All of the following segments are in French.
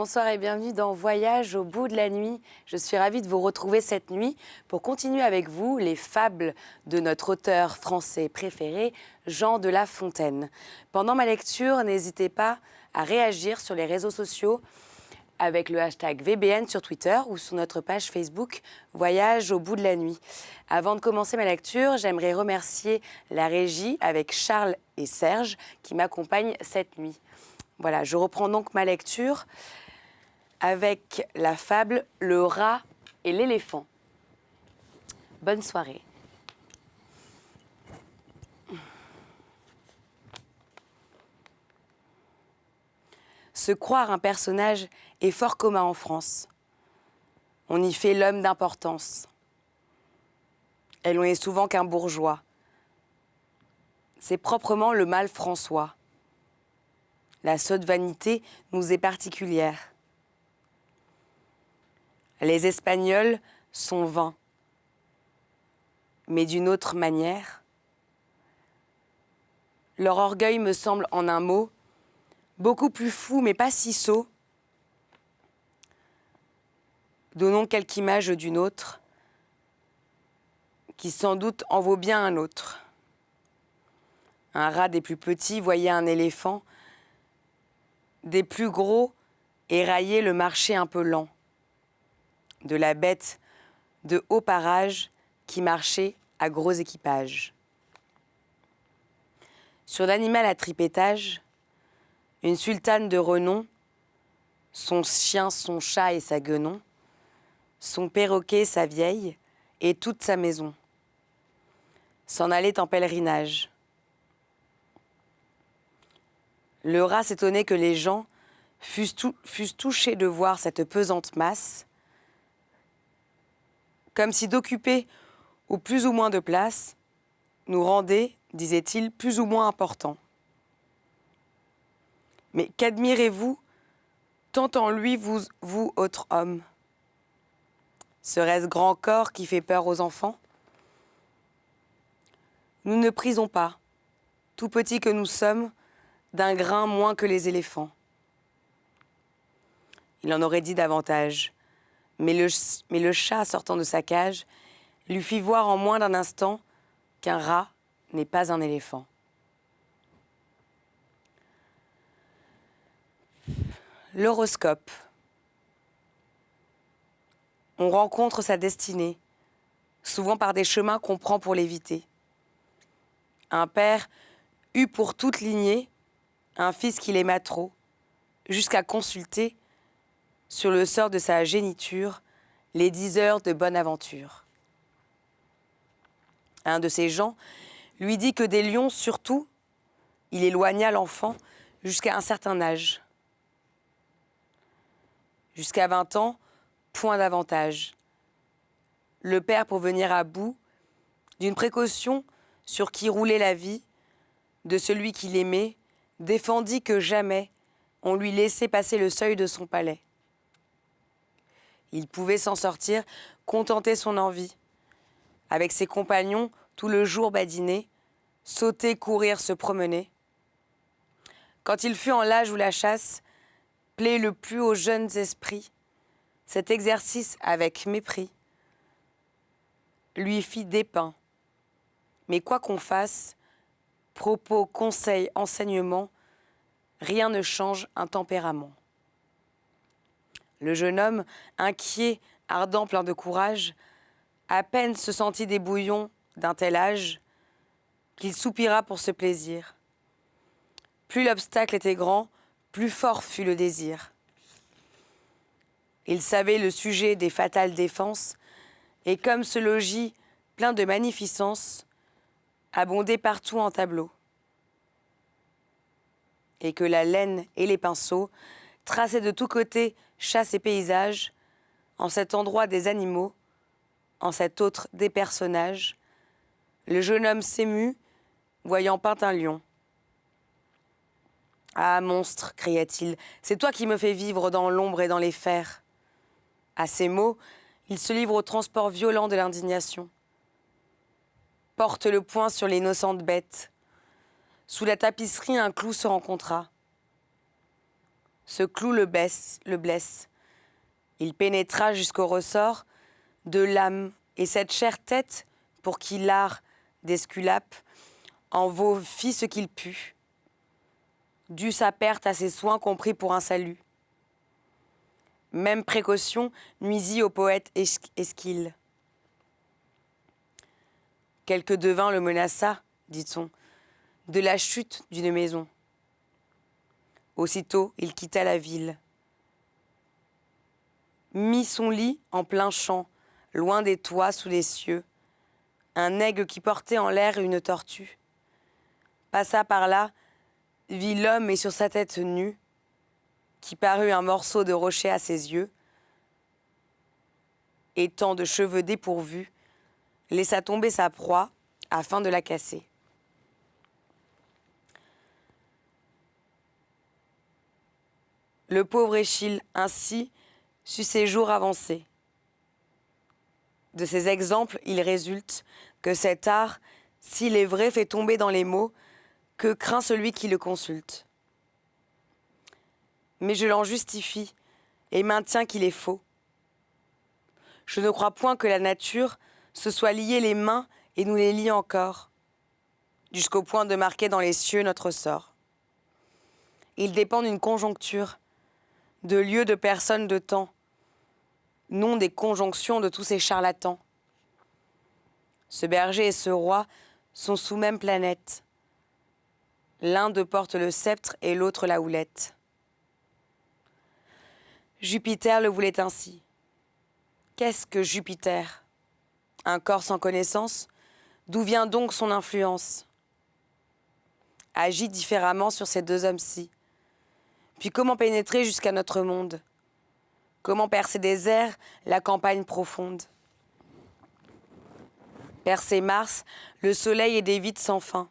Bonsoir et bienvenue dans Voyage au bout de la nuit. Je suis ravie de vous retrouver cette nuit pour continuer avec vous les fables de notre auteur français préféré, Jean de La Fontaine. Pendant ma lecture, n'hésitez pas à réagir sur les réseaux sociaux avec le hashtag VBN sur Twitter ou sur notre page Facebook Voyage au bout de la nuit. Avant de commencer ma lecture, j'aimerais remercier la régie avec Charles et Serge qui m'accompagnent cette nuit. Voilà, je reprends donc ma lecture avec la fable Le rat et l'éléphant. Bonne soirée. Se croire un personnage est fort commun en France. On y fait l'homme d'importance. Et l'on est souvent qu'un bourgeois. C'est proprement le mal François. La sotte vanité nous est particulière. Les Espagnols sont vains, mais d'une autre manière. Leur orgueil me semble en un mot, beaucoup plus fou mais pas si sot. Donnons quelque image d'une autre, qui sans doute en vaut bien un autre. Un rat des plus petits voyait un éléphant, des plus gros éraillaient le marché un peu lent. De la bête de haut parage qui marchait à gros équipage. Sur l'animal à tripétage, une sultane de renom, son chien, son chat et sa guenon, son perroquet, sa vieille et toute sa maison, s'en allaient en pèlerinage. Le rat s'étonnait que les gens fussent touchés de voir cette pesante masse, comme si d'occuper ou plus ou moins de place nous rendait, disait-il, plus ou moins importants. Mais qu'admirez-vous tant en lui, vous, autre homme? Serait-ce grand corps qui fait peur aux enfants? Nous ne prisons pas, tout petits que nous sommes, d'un grain moins que les éléphants. Il en aurait dit davantage, mais le chat, sortant de sa cage, lui fit voir en moins d'un instant qu'un rat n'est pas un éléphant. L'horoscope. On rencontre sa destinée, souvent par des chemins qu'on prend pour l'éviter. Un père eut pour toute lignée un fils qu'il aima trop, jusqu'à consulter, sur le sort de sa géniture, les 10 heures de bonne aventure. Un de ces gens lui dit que des lions, surtout, il éloigna l'enfant jusqu'à un certain âge. Jusqu'à 20 ans, point d'avantage. Le père, pour venir à bout d'une précaution sur qui roulait la vie de celui qu'il aimait, défendit que jamais on lui laissait passer le seuil de son palais. Il pouvait s'en sortir, contenter son envie. Avec ses compagnons, tout le jour badiner, sauter, courir, se promener. Quand il fut en l'âge où la chasse plaît le plus aux jeunes esprits, cet exercice avec mépris lui fit dépeint. Mais quoi qu'on fasse, propos, conseils, enseignements, rien ne change un tempérament. Le jeune homme, inquiet, ardent, plein de courage, à peine se sentit des bouillons d'un tel âge qu'il soupira pour ce plaisir. Plus l'obstacle était grand, plus fort fut le désir. Il savait le sujet des fatales défenses, et comme ce logis plein de magnificence, abondait partout en tableaux. Et que la laine et les pinceaux traçaient de tous côtés chasse et paysages, en cet endroit des animaux, en cet autre des personnages, le jeune homme s'émut, voyant peint un lion. « Ah, monstre !» cria-t-il, « c'est toi qui me fais vivre dans l'ombre et dans les fers. » À ces mots, il se livre au transport violent de l'indignation. Porte le poing sur l'innocente bête. Sous la tapisserie, un clou se rencontra. Ce clou le blesse. Il pénétra jusqu'au ressort de l'âme, et cette chère tête, pour qui l'art d'Esculape en vaut fit ce qu'il put, dut sa perte à ses soins compris pour un salut. Même précaution nuisit au poète Eschyle. Quelque devin le menaça, dit-on, de la chute d'une maison. Aussitôt, il quitta la ville. Mit son lit en plein champ, loin des toits, sous les cieux. Un aigle qui portait en l'air une tortue passa par là, vit l'homme et sur sa tête nue, qui parut un morceau de rocher à ses yeux, et tant de cheveux dépourvus, laissa tomber sa proie afin de la casser. Le pauvre Eschyle, ainsi, sut ses jours avancer. De ces exemples, il résulte que cet art, s'il est vrai, fait tomber dans les mots que craint celui qui le consulte. Mais je l'en justifie et maintiens qu'il est faux. Je ne crois point que la nature se soit liée les mains et nous les lie encore, jusqu'au point de marquer dans les cieux notre sort. Il dépend d'une conjoncture, de lieux, de personnes, de temps, non des conjonctions de tous ces charlatans. Ce berger et ce roi sont sous même planète. L'un d'eux porte le sceptre et l'autre la houlette. Jupiter le voulait ainsi. Qu'est-ce que Jupiter? Un corps sans connaissance? D'où vient donc son influence? Agit différemment sur ces deux hommes-ci. Puis comment pénétrer jusqu'à notre monde? Comment percer des airs la campagne profonde? Percer Mars, le soleil et des vides sans fin.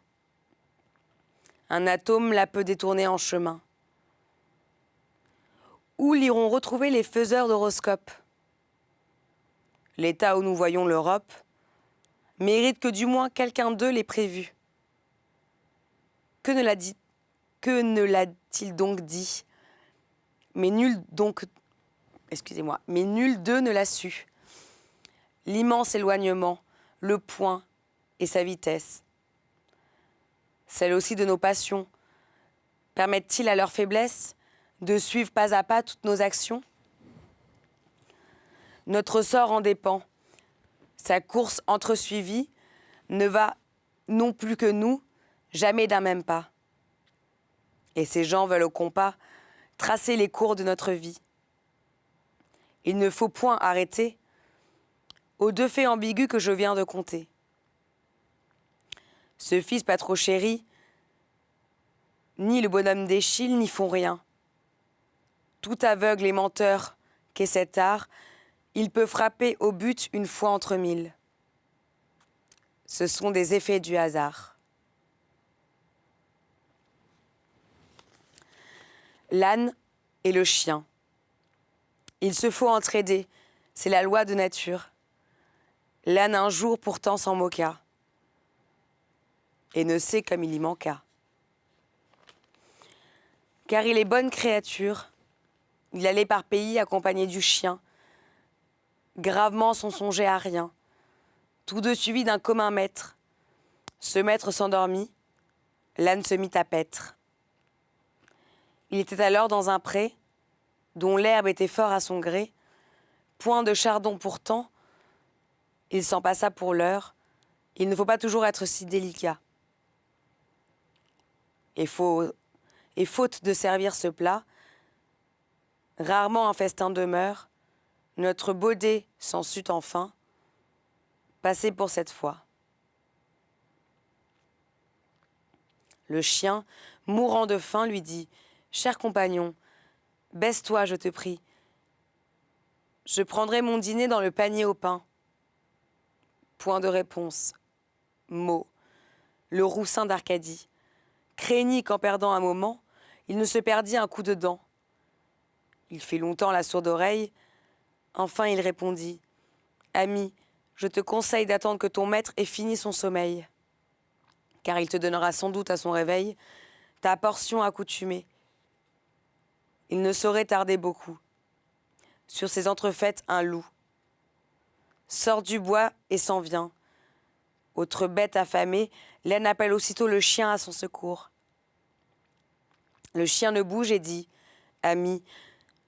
Un atome la peut détourner en chemin. Où l'iront retrouver les faiseurs d'horoscopes? L'état où nous voyons l'Europe mérite que du moins quelqu'un d'eux l'ait prévu. Que ne l'a-t-il donc dit? Mais nul d'eux ne l'a su. L'immense éloignement, le point et sa vitesse. Celle aussi de nos passions, permettent-ils à leur faiblesse de suivre pas à pas toutes nos actions? Notre sort en dépend. Sa course entresuivie ne va non plus que nous, jamais d'un même pas. Et ces gens veulent au compas tracer les cours de notre vie. Il ne faut point arrêter aux deux faits ambigus que je viens de conter. Ce fils pas trop chéri, ni le bonhomme d'Eschyle n'y font rien. Tout aveugle et menteur qu'est cet art, il peut frapper au but une fois entre mille. Ce sont des effets du hasard. L'âne et le chien. Il se faut entraider, c'est la loi de nature. L'âne un jour pourtant s'en moqua, et ne sait comme il y manqua. Car il est bonne créature, il allait par pays accompagné du chien, gravement sans songer à rien, tous deux suivis d'un commun maître. Ce maître s'endormit, l'âne se mit à paître. Il était alors dans un pré, dont l'herbe était fort à son gré, point de chardon pourtant, il s'en passa pour l'heure, il ne faut pas toujours être si délicat. Et faute de servir ce plat, rarement un festin demeure, notre baudet s'en sut enfin, passer pour cette fois. Le chien, mourant de faim, lui dit « Cher compagnon, baisse-toi, je te prie. Je prendrai mon dîner dans le panier au pain. » Point de réponse. Mot. Le roussin d'Arcadie craignit qu'en perdant un moment, il ne se perdît un coup de dent. Il fit longtemps la sourde oreille. Enfin il répondit « Ami, je te conseille d'attendre que ton maître ait fini son sommeil, car il te donnera sans doute à son réveil ta portion accoutumée. Il ne saurait tarder beaucoup. Sur ses entrefaites, un loup sort du bois et s'en vient. Autre bête affamée, l'aine appelle aussitôt le chien à son secours. Le chien ne bouge et dit « Ami,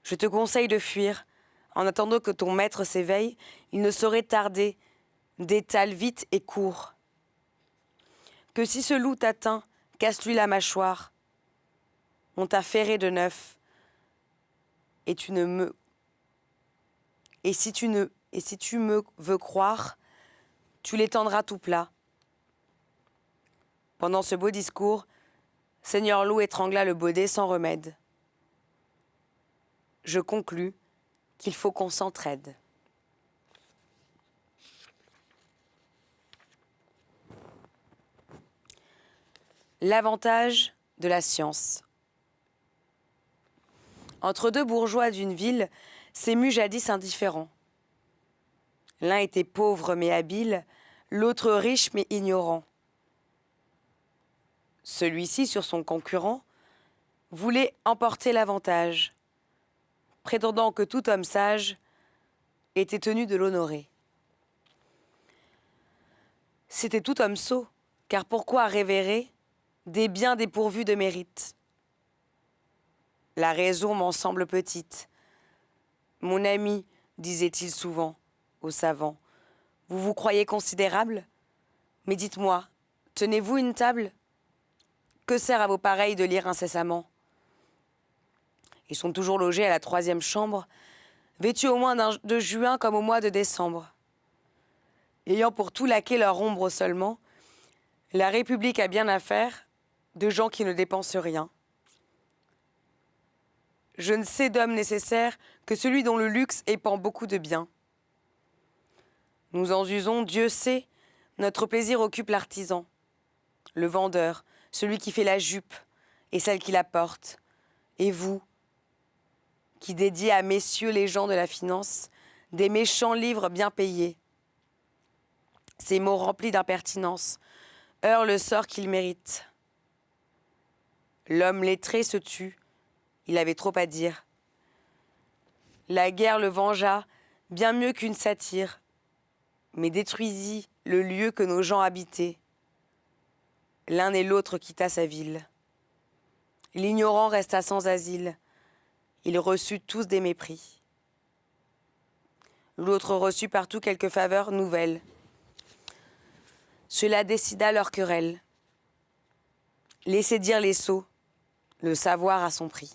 je te conseille de fuir. En attendant que ton maître s'éveille, il ne saurait tarder. Détale vite et cours. Que si ce loup t'atteint, casse-lui la mâchoire. On t'a ferré de neuf. Et tu me veux croire, tu l'étendras tout plat. » Pendant ce beau discours, Seigneur Loup étrangla le baudet sans remède. Je conclus qu'il faut qu'on s'entraide. L'avantage de la science. Entre deux bourgeois d'une ville s'émut jadis un différend. L'un était pauvre mais habile, l'autre riche mais ignorant. Celui-ci, sur son concurrent, voulait emporter l'avantage, prétendant que tout homme sage était tenu de l'honorer. C'était tout homme sot, car pourquoi révérer des biens dépourvus de mérite? La raison m'en semble petite. Mon ami, disait-il souvent aux savants, vous vous croyez considérable? Mais dites-moi, tenez-vous une table? Que sert à vos pareils de lire incessamment? Ils sont toujours logés à la 3e chambre, vêtus au moins de juin comme au mois de décembre. Ayant pour tout laquais leur ombre seulement, la République a bien affaire de gens qui ne dépensent rien. Je ne sais d'homme nécessaire que celui dont le luxe épand beaucoup de biens. Nous en usons, Dieu sait, notre plaisir occupe l'artisan, le vendeur, celui qui fait la jupe et celle qui la porte, et vous, qui dédiez à messieurs les gens de la finance des méchants livres bien payés. Ces mots remplis d'impertinence heurtent le sort qu'ils méritent. L'homme lettré se tut, il avait trop à dire. La guerre le vengea bien mieux qu'une satire, mais détruisit le lieu que nos gens habitaient. L'un et l'autre quitta sa ville. L'ignorant resta sans asile. Il reçut tous des mépris. L'autre reçut partout quelques faveurs nouvelles. Cela décida leur querelle. Laissez dire les sots, le savoir a son prix.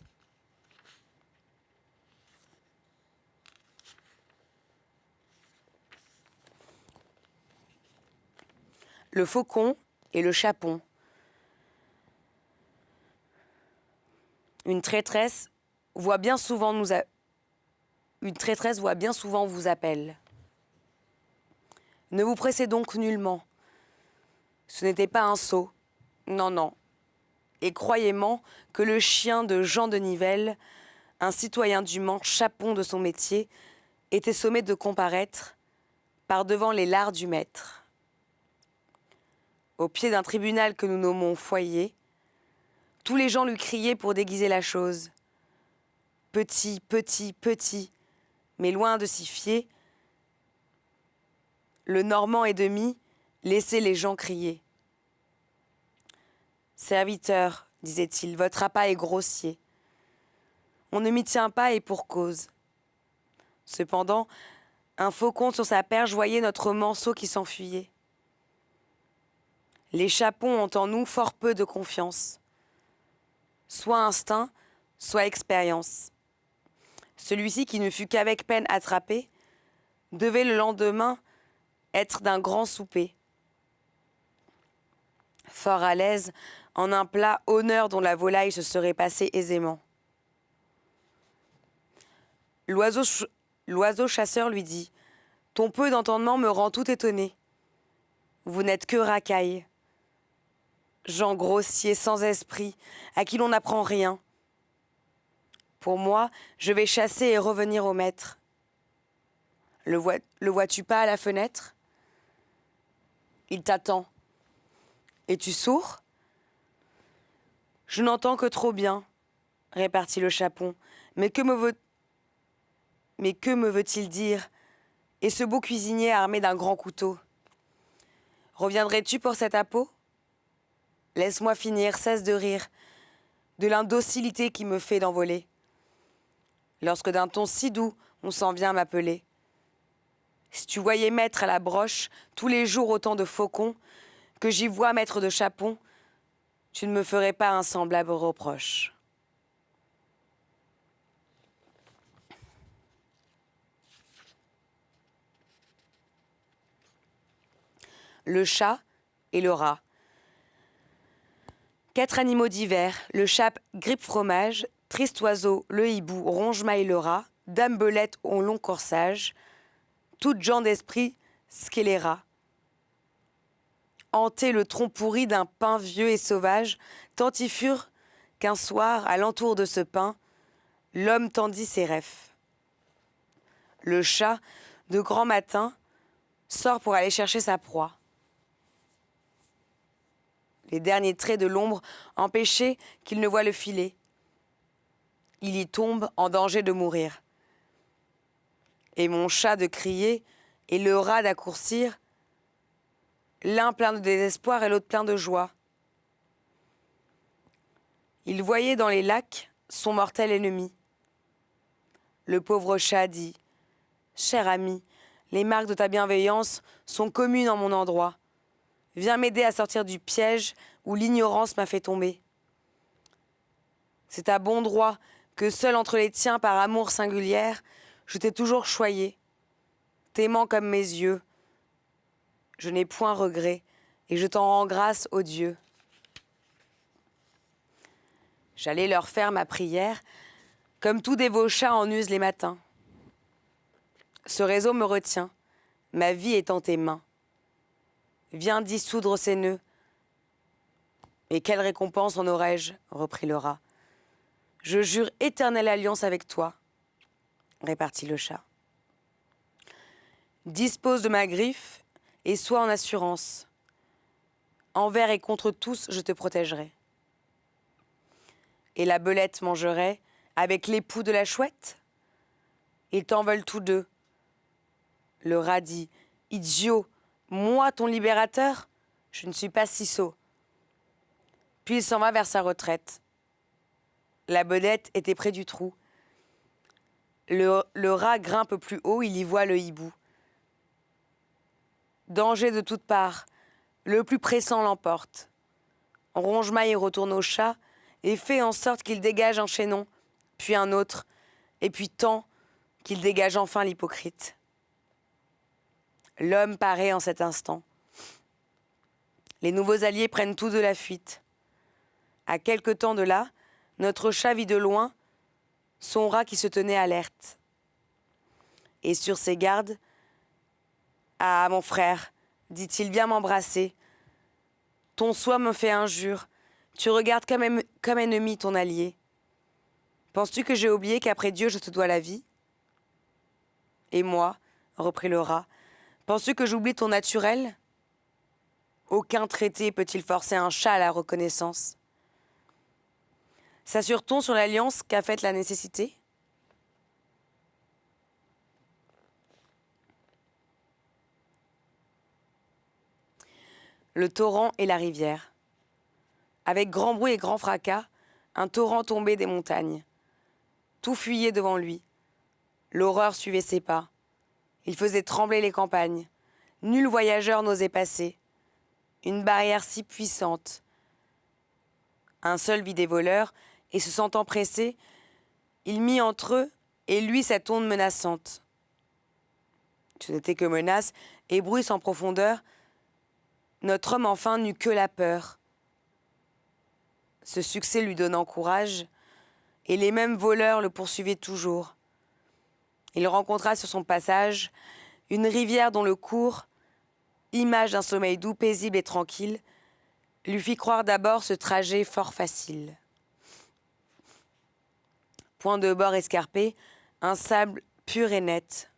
Le faucon et le chapon. Une traîtresse voit bien souvent vous appelle. Ne vous pressez donc nullement. Ce n'était pas un sot. Non, non. Et croyez-moi que le chien de Jean de Nivelle, un citoyen du Mans, chapon de son métier, était sommé de comparaître par devant les lards du maître. Au pied d'un tribunal que nous nommons foyer, tous les gens lui criaient pour déguiser la chose. Petit, petit, petit, mais loin de s'y fier, le Normand et demi laissait les gens crier. Serviteur, disait-il, votre appât est grossier. On ne m'y tient pas et pour cause. Cependant, un faucon sur sa perche voyait notre manceau qui s'enfuyait. Les chapons ont en nous fort peu de confiance. Soit instinct, soit expérience. Celui-ci, qui ne fut qu'avec peine attrapé, devait le lendemain être d'un grand souper. Fort à l'aise, en un plat honneur dont la volaille se serait passée aisément. L'oiseau chasseur lui dit « Ton peu d'entendement me rend tout étonné. Vous n'êtes que racaille. Gens grossiers, sans esprit, à qui l'on n'apprend rien. Pour moi, je vais chasser et revenir au maître. Le vois-tu pas à la fenêtre? Il t'attend. Es-tu sourd? Je n'entends que trop bien, répartit le chapon, Mais que me veut-il dire? Et ce beau cuisinier armé d'un grand couteau? Reviendrais-tu pour cet appeau? Laisse-moi finir, cesse de rire, de l'indocilité qui me fait d'envoler. Lorsque d'un ton si doux, on s'en vient m'appeler. Si tu voyais mettre à la broche tous les jours autant de faucons que j'y vois mettre de chapons, tu ne me ferais pas un semblable reproche. Le chat et le rat. 4 animaux divers, le chat grippe-fromage, triste oiseau, le hibou, ronge-maille le rat, dame belette au long corsage, toutes gens d'esprit scélérat. Hanté le tronc pourri d'un pin vieux et sauvage, tant y furent qu'un soir, à l'entour de ce pin, l'homme tendit ses rêves. Le chat, de grand matin, sort pour aller chercher sa proie. Les derniers traits de l'ombre empêchaient qu'il ne voie le filet. Il y tombe en danger de mourir. Et mon chat de crier et le rat d'accourcir, l'un plein de désespoir et l'autre plein de joie. Il voyait dans les lacs son mortel ennemi. Le pauvre chat dit « Cher ami, les marques de ta bienveillance sont communes en mon endroit. Viens m'aider à sortir du piège où l'ignorance m'a fait tomber. C'est à bon droit que seul entre les tiens par amour singulière, je t'ai toujours choyé. T'aimant comme mes yeux, je n'ai point regret et je t'en rends grâce, ô Dieu. » J'allais leur faire ma prière, comme tout dévot chat en use les matins. Ce réseau me retient, ma vie est en tes mains. Viens dissoudre ces nœuds. Et quelle récompense en aurais-je? Reprit le rat. Je jure éternelle alliance avec toi, répartit le chat. Dispose de ma griffe et sois en assurance. Envers et contre tous, je te protégerai. Et la belette mangerait avec l'époux de la chouette? Ils t'en veulent tous deux. Le rat dit, idiot, moi ton libérateur, je ne suis pas si sot. Puis il s'en va vers sa retraite. La belette était près du trou. Le rat grimpe plus haut, il y voit le hibou. Danger de toutes parts, le plus pressant l'emporte. Ronge-maille retourne au chat et fait en sorte qu'il dégage un chaînon, puis un autre, et puis tant qu'il dégage enfin l'hypocrite. L'homme paraît en cet instant. Les nouveaux alliés prennent tous de la fuite. À quelque temps de là, notre chat vit de loin son rat qui se tenait alerte. Et sur ses gardes, « Ah, mon frère, dit-il, viens m'embrasser. Ton soi me fait injure. Tu regardes comme ennemi ton allié. Penses-tu que j'ai oublié qu'après Dieu, je te dois la vie? Et moi, reprit le rat, penses-tu que j'oublie ton naturel? Aucun traité peut-il forcer un chat à la reconnaissance. S'assure-t-on sur l'alliance qu'a faite la nécessité? Le torrent et la rivière. Avec grand bruit et grand fracas, un torrent tombait des montagnes. Tout fuyait devant lui. L'horreur suivait ses pas. Il faisait trembler les campagnes. Nul voyageur n'osait passer. Une barrière si puissante. Un seul vit des voleurs, et se sentant pressé, il mit entre eux et lui cette onde menaçante. Ce n'était que menace et bruit sans profondeur. Notre homme enfin n'eut que la peur. Ce succès lui donnant courage, et les mêmes voleurs le poursuivaient toujours. Il rencontra sur son passage une rivière dont le cours, image d'un sommeil doux, paisible et tranquille, lui fit croire d'abord ce trajet fort facile. Point de bord escarpé, un sable pur et net.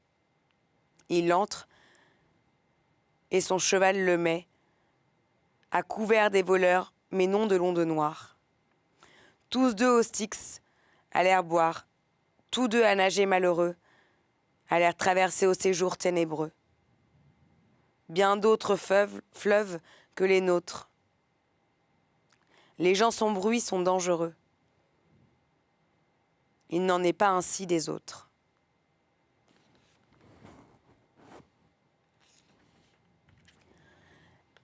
Il entre, et son cheval le met, à couvert des voleurs, mais non de l'onde noire. Tous deux au Styx allèrent boire, tous deux à nager malheureux, allèrent traverser au séjour ténébreux bien d'autres fleuves que les nôtres. Les gens sans bruit sont dangereux. Il n'en est pas ainsi des autres.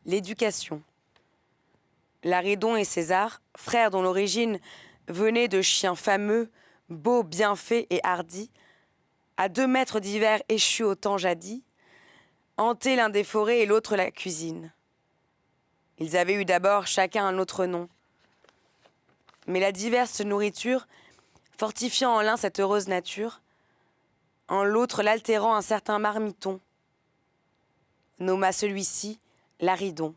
L'éducation. Laridon et César, frères dont l'origine venait de chiens fameux, beaux, bien faits et hardis, à 2 maîtres divers échus au temps jadis, hantaient l'un des forêts et l'autre la cuisine. Ils avaient eu d'abord chacun un autre nom. Mais la diverse nourriture, fortifiant en l'un cette heureuse nature, en l'autre l'altérant un certain marmiton, nomma celui-ci Laridon.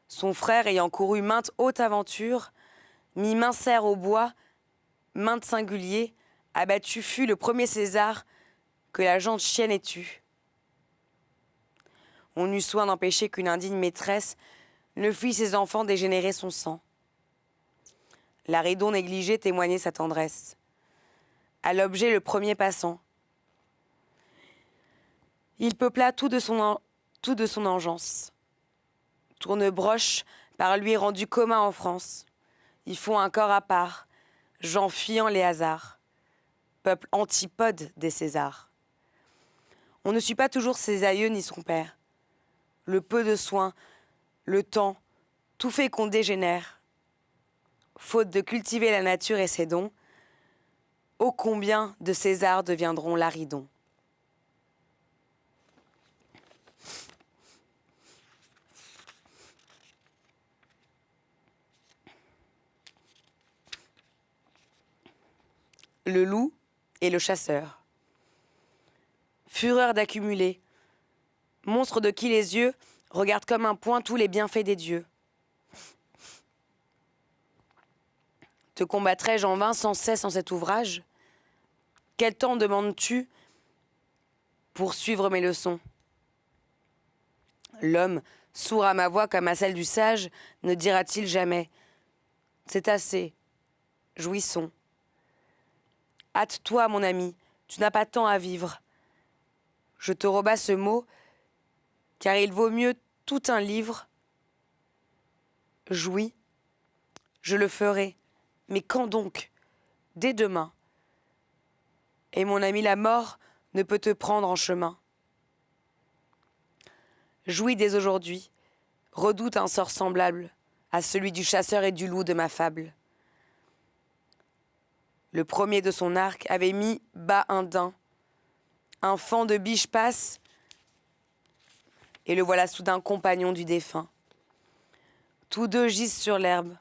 Son frère ayant couru mainte haute aventure, mit mincère au bois, mainte singulier, abattu fut le premier César que la gente chienne ait tue. On eut soin d'empêcher qu'une indigne maîtresse ne fît ses enfants dégénérer son sang. Laridon négligé témoignait sa tendresse. À l'objet le premier passant. Il peupla tout de son engeance. Tournebroche, par lui rendu commun en France. Ils font un corps à part, gens fuyant les hasards. Peuple antipode des Césars. On ne suit pas toujours ses aïeux ni son père. Le peu de soins, le temps, tout fait qu'on dégénère. Faute de cultiver la nature et ses dons, ô combien de Césars deviendront Laridon. Le loup et le chasseur. Fureur d'accumuler, monstre de qui les yeux regardent comme un point tous les bienfaits des dieux. Te combattrai-je en vain sans cesse en cet ouvrage? Quel temps demandes-tu pour suivre mes leçons? L'homme, sourd à ma voix comme à celle du sage, ne dira-t-il jamais: c'est assez, jouissons. Hâte-toi, mon ami, tu n'as pas tant à vivre. Je te rebats ce mot, car il vaut mieux tout un livre. Jouis, je le ferai, mais quand donc? Dès demain. Et mon ami la mort ne peut te prendre en chemin. Jouis dès aujourd'hui, redoute un sort semblable à celui du chasseur et du loup de ma fable. Le premier de son arc avait mis bas un daim. Un faon de biche passe, et le voilà soudain compagnon du défunt. Tous deux gisent sur l'herbe.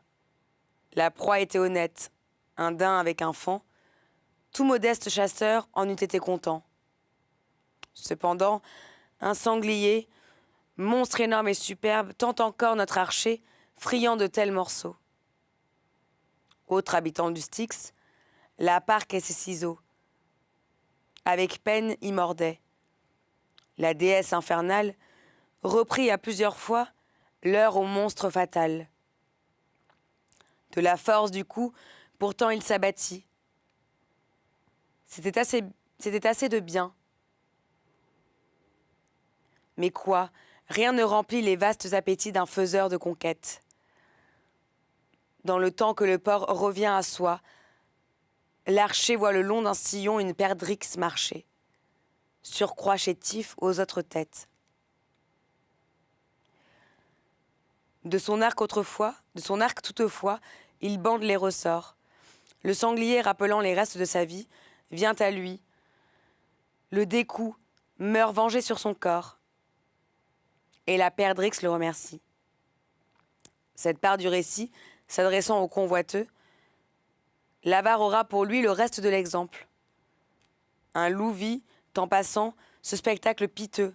La proie était honnête, un daim avec un faon. Tout modeste chasseur en eût été content. Cependant, un sanglier, monstre énorme et superbe, tente encore notre archer, friand de tels morceaux. Autre habitant du Styx, la parque et ses ciseaux. Avec peine y mordait. La déesse infernale reprit à plusieurs fois l'heure au monstre fatal. De la force du coup, pourtant il s'abattit. C'était assez de bien. Mais quoi, rien ne remplit les vastes appétits d'un faiseur de conquêtes. Dans le temps que le porc revient à soi, l'archer voit le long d'un sillon une perdrix marcher, surcroît chétif aux autres têtes. De son arc toutefois, il bande les ressorts. Le sanglier, rappelant les restes de sa vie, vient à lui, le découd, meurt vengé sur son corps. Et la perdrix le remercie. Cette part du récit, s'adressant au convoiteux, l'avare aura pour lui le reste de l'exemple. Un loup vit, en passant, ce spectacle piteux.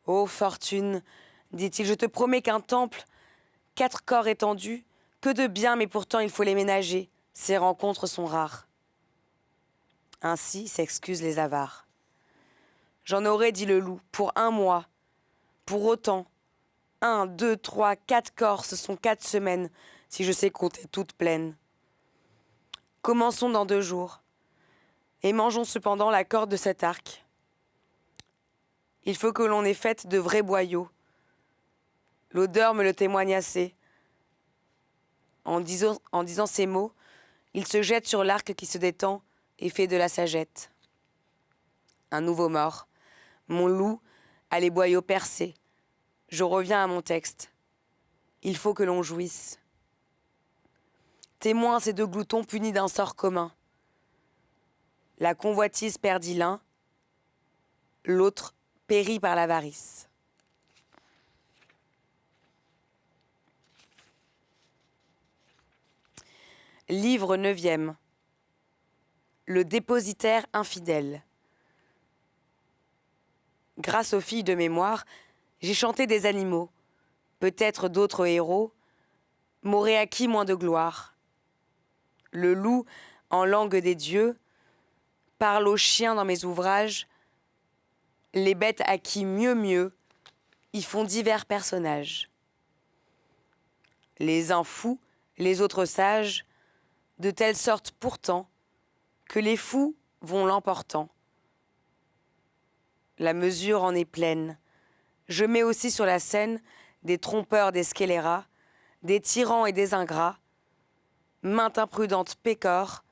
Ô fortune, dit-il, je te promets qu'un temple, 4 corps étendus, que de bien, mais pourtant il faut les ménager, ces rencontres sont rares. Ainsi s'excusent les avares. J'en aurai, dit le loup, pour 1 mois. Pour autant, 1, 2, 3, 4 corps, ce sont 4 semaines, si je sais compter toutes pleines. Commençons dans 2 jours. et mangeons cependant la corde de cet arc. Il faut que l'on ait fait de vrais boyaux. L'odeur me le témoigne assez. En disant ces mots, il se jette sur l'arc qui se détend et fait de la sagette. Un nouveau mort. Mon loup a les boyaux percés. Je reviens à mon texte. Il faut que l'on jouisse. Témoins ces deux gloutons punis d'un sort commun. La convoitise perdit l'un, l'autre périt par l'avarice. Livre 9e. Le dépositaire infidèle. Grâce aux filles de mémoire, j'ai chanté des animaux, peut-être d'autres héros, m'auraient acquis moins de gloire. Le loup, en langue des dieux, parle aux chiens dans mes ouvrages. Les bêtes à qui mieux y font divers personnages. Les uns fous, les autres sages, de telle sorte pourtant que les fous vont l'emportant. La mesure en est pleine. Je mets aussi sur la scène des trompeurs des scélérats, des tyrans et des ingrats, mainte imprudente pécore,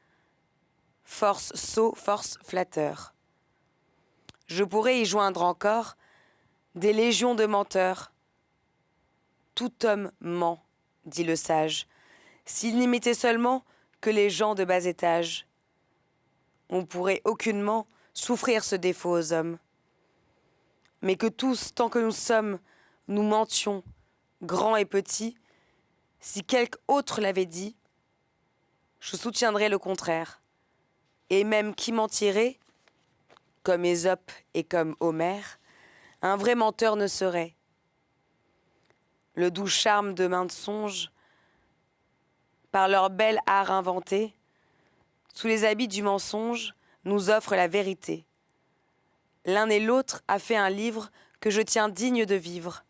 force sot, force flatteur. Je pourrais y joindre encore des légions de menteurs. Tout homme ment, dit le sage, s'il n'imitait seulement que les gens de bas étage. On pourrait aucunement souffrir ce défaut aux hommes. Mais que tous, tant que nous sommes, nous mentions, grands et petits, si quelque autre l'avait dit, je soutiendrais le contraire. Et même qui mentirait, comme Ésope et comme Homère, un vrai menteur ne serait. Le doux charme de maintes songes, par leur bel art inventé, sous les habits du mensonge, nous offre la vérité. L'un et l'autre a fait un livre que je tiens digne de vivre,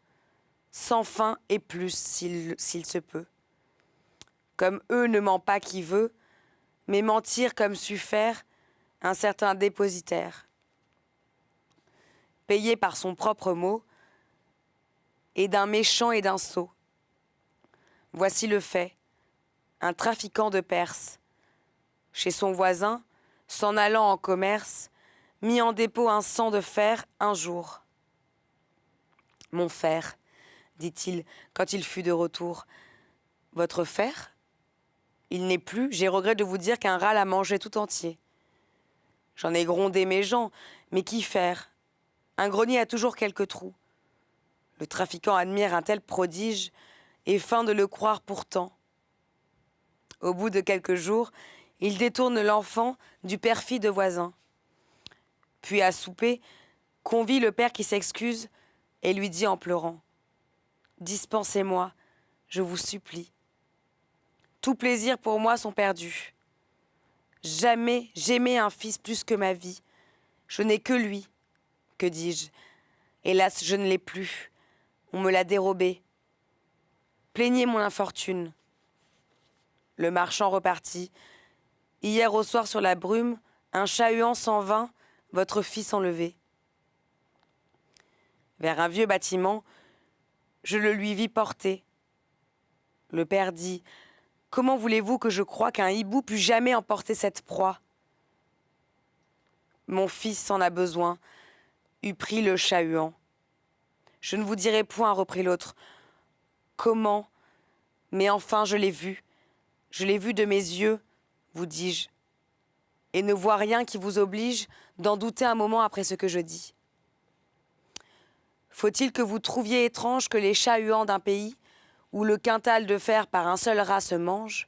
sans fin et plus s'il se peut. Comme eux ne ment pas qui veut, mais mentir comme sut faire un certain dépositaire. Payé par son propre mot, et d'un méchant et d'un sot. Voici le fait, un trafiquant de Perse, chez son voisin, s'en allant en commerce, mit en dépôt un sang de fer un jour. Mon fer, dit-il quand il fut de retour. Votre fer ? Il n'est plus, j'ai regret de vous dire qu'un rat l'a mangé tout entier. J'en ai grondé mes gens, mais qu'y faire ? Un grenier a toujours quelques trous. Le trafiquant admire un tel prodige et feint de le croire pourtant. Au bout de quelques jours, il détourne l'enfant du perfide voisin. Puis à souper, convie le père qui s'excuse et lui dit en pleurant : « Dispensez-moi, je vous supplie. Tous plaisirs pour moi sont perdus. Jamais j'aimais un fils plus que ma vie. Je n'ai que lui. Que dis-je ? Hélas, je ne l'ai plus. On me l'a dérobé. Plaignez mon infortune. » Le marchand repartit. Hier au soir sur la brume, un chat-huant s'en vint, votre fils enlevé. Vers un vieux bâtiment, je le lui vis porter. Le père dit : « Comment voulez-vous que je croie qu'un hibou pût jamais emporter cette proie ? Mon fils en a besoin, eut pris le chat-huant. Je ne vous dirai point, reprit l'autre, comment, mais enfin je l'ai vu de mes yeux, vous dis-je, et ne vois rien qui vous oblige d'en douter un moment après ce que je dis. Faut-il que vous trouviez étrange que les chat-huants d'un pays, où le quintal de fer par un seul rat se mange,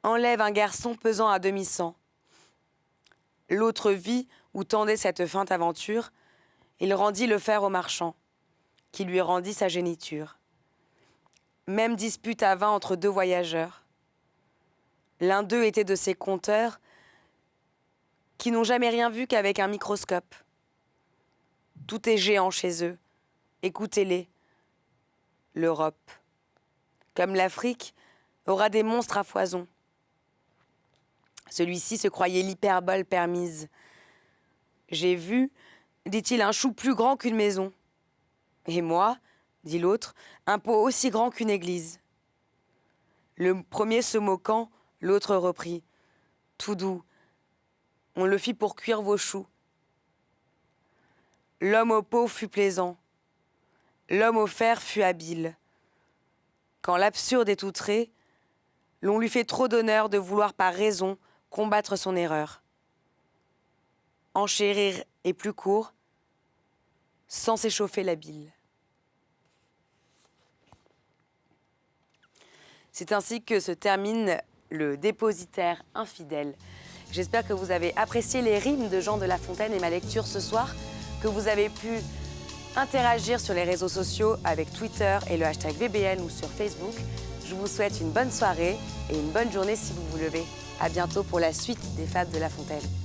enlèvent un garçon pesant à demi-cent. L'autre vit où tendait cette feinte aventure, il rendit le fer au marchand, qui lui rendit sa géniture. Même dispute à 20 entre deux voyageurs. L'un d'eux était de ces conteurs qui n'ont jamais rien vu qu'avec un microscope. Tout est géant chez eux. Écoutez-les. L'Europe, comme l'Afrique, aura des monstres à foison. Celui-ci se croyait l'hyperbole permise. J'ai vu, dit-il, un chou plus grand qu'une maison. Et moi, dit l'autre, un pot aussi grand qu'une église. Le premier se moquant, l'autre reprit. Tout doux, on le fit pour cuire vos choux. L'homme au pot fut plaisant, l'homme au fer fut habile. Quand l'absurde est outré, l'on lui fait trop d'honneur de vouloir par raison combattre son erreur. Enchérir est plus court, sans s'échauffer la bile. C'est ainsi que se termine le dépositaire infidèle. J'espère que vous avez apprécié les rimes de Jean de La Fontaine et ma lecture ce soir, que vous avez pu interagir sur les réseaux sociaux avec Twitter et le hashtag VBN ou sur Facebook. Je vous souhaite une bonne soirée et une bonne journée si vous vous levez. À bientôt pour la suite des Fables de La Fontaine.